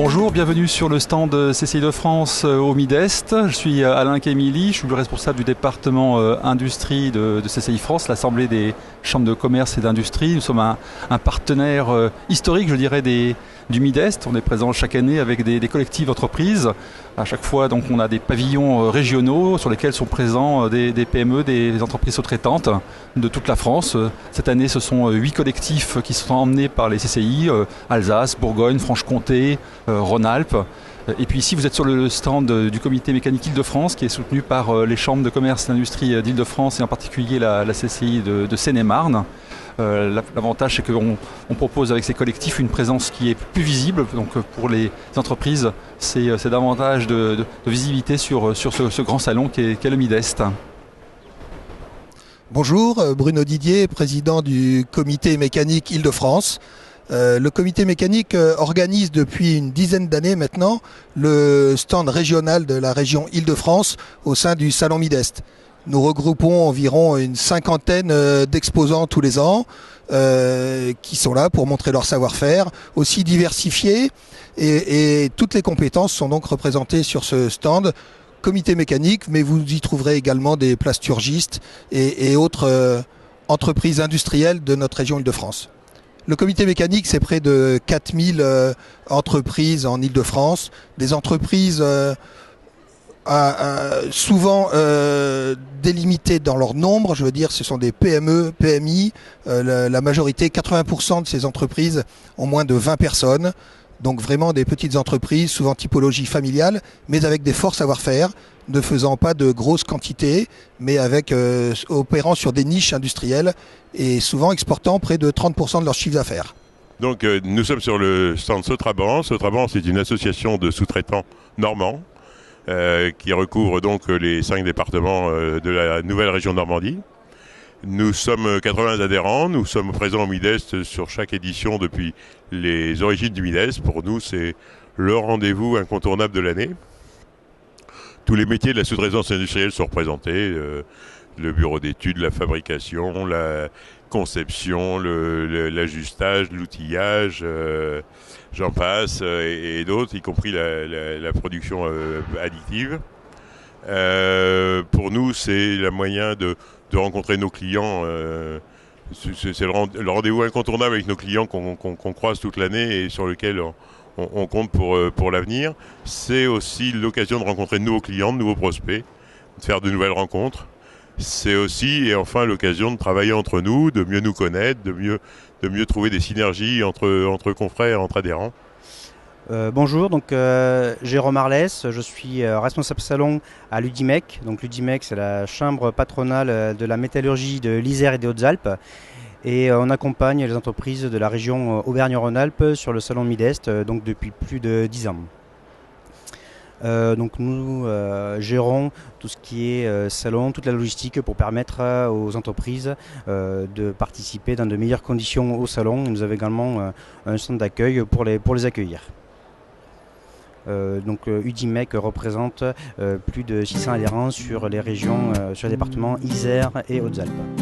Bonjour, bienvenue sur le stand CCI de France au Midest. Je suis Alain Kémili, je suis le responsable du département industrie de CCI France, l'Assemblée des chambres de commerce et d'industrie. Nous sommes un partenaire historique, je dirais, du Midest. On est présent chaque année avec des collectifs d'entreprises. À chaque fois, donc, on a des pavillons régionaux sur lesquels sont présents des PME, des entreprises sous-traitantes de toute la France. Cette année, ce sont 8 collectifs qui sont emmenés par les CCI, Alsace, Bourgogne, Franche-Comté, Rhône-Alpes. Et puis ici, vous êtes sur le stand du comité mécanique Île-de-France qui est soutenu par les chambres de commerce et d'industrie d'Île-de-France et en particulier la CCI de Seine-et-Marne. L'avantage, c'est qu'on propose avec ces collectifs une présence qui est plus visible. Donc pour les entreprises, c'est davantage de visibilité sur ce grand salon qu'est le Midest. Bonjour, Bruno Didier, président du comité mécanique Île-de-France. Le comité mécanique organise depuis une dizaine d'années maintenant le stand régional de la région Île-de-France au sein du Salon Midest. Nous regroupons environ une cinquantaine d'exposants tous les ans qui sont là pour montrer leur savoir-faire, aussi diversifié, et toutes les compétences sont donc représentées sur ce stand comité mécanique, mais vous y trouverez également des plasturgistes et autres entreprises industrielles de notre région Île-de-France. Le comité mécanique, c'est près de 4000 entreprises en Île-de-France, des entreprises souvent délimitées dans leur nombre. Je veux dire, ce sont des PME, PMI. La majorité, 80% de ces entreprises ont moins de 20 personnes. Donc vraiment des petites entreprises, souvent typologie familiale, mais avec des forts savoir-faire, ne faisant pas de grosses quantités, mais opérant sur des niches industrielles et souvent exportant près de 30% de leur chiffre d'affaires. Donc nous sommes sur le stand Sotraban. Sotraban, c'est une association de sous-traitants normands qui recouvre donc les 5 départements de la nouvelle région Normandie. Nous sommes 80 adhérents, nous sommes présents au Midest sur chaque édition depuis les origines du Midest. Pour nous, c'est le rendez-vous incontournable de l'année. Tous les métiers de la sous-traitance industrielle sont représentés. Le bureau d'études, la fabrication, la conception, l'ajustage, l'outillage, j'en passe, et d'autres, y compris la production additive. Pour nous, c'est le moyen de rencontrer nos clients. C'est le rendez-vous incontournable avec nos clients qu'on croise toute l'année et sur lequel on compte pour l'avenir. C'est aussi l'occasion de rencontrer de nouveaux clients, de nouveaux prospects, de faire de nouvelles rencontres. C'est aussi, et enfin, l'occasion de travailler entre nous, de mieux nous connaître, de mieux trouver des synergies entre confrères, entre adhérents. Bonjour, donc Jérôme Arlès, je suis responsable salon à l'UDIMEC. Donc l'UDIMEC, c'est la chambre patronale de la métallurgie de l'Isère et des Hautes-Alpes. Et on accompagne les entreprises de la région Auvergne-Rhône-Alpes sur le salon Midest donc depuis plus de 10 ans. Donc nous gérons tout ce qui est salon, toute la logistique pour permettre aux entreprises de participer dans de meilleures conditions au salon. Et nous avons également un centre d'accueil pour les accueillir. Donc UDIMEC représente plus de 600 adhérents sur les régions, sur les départements Isère et Hautes-Alpes.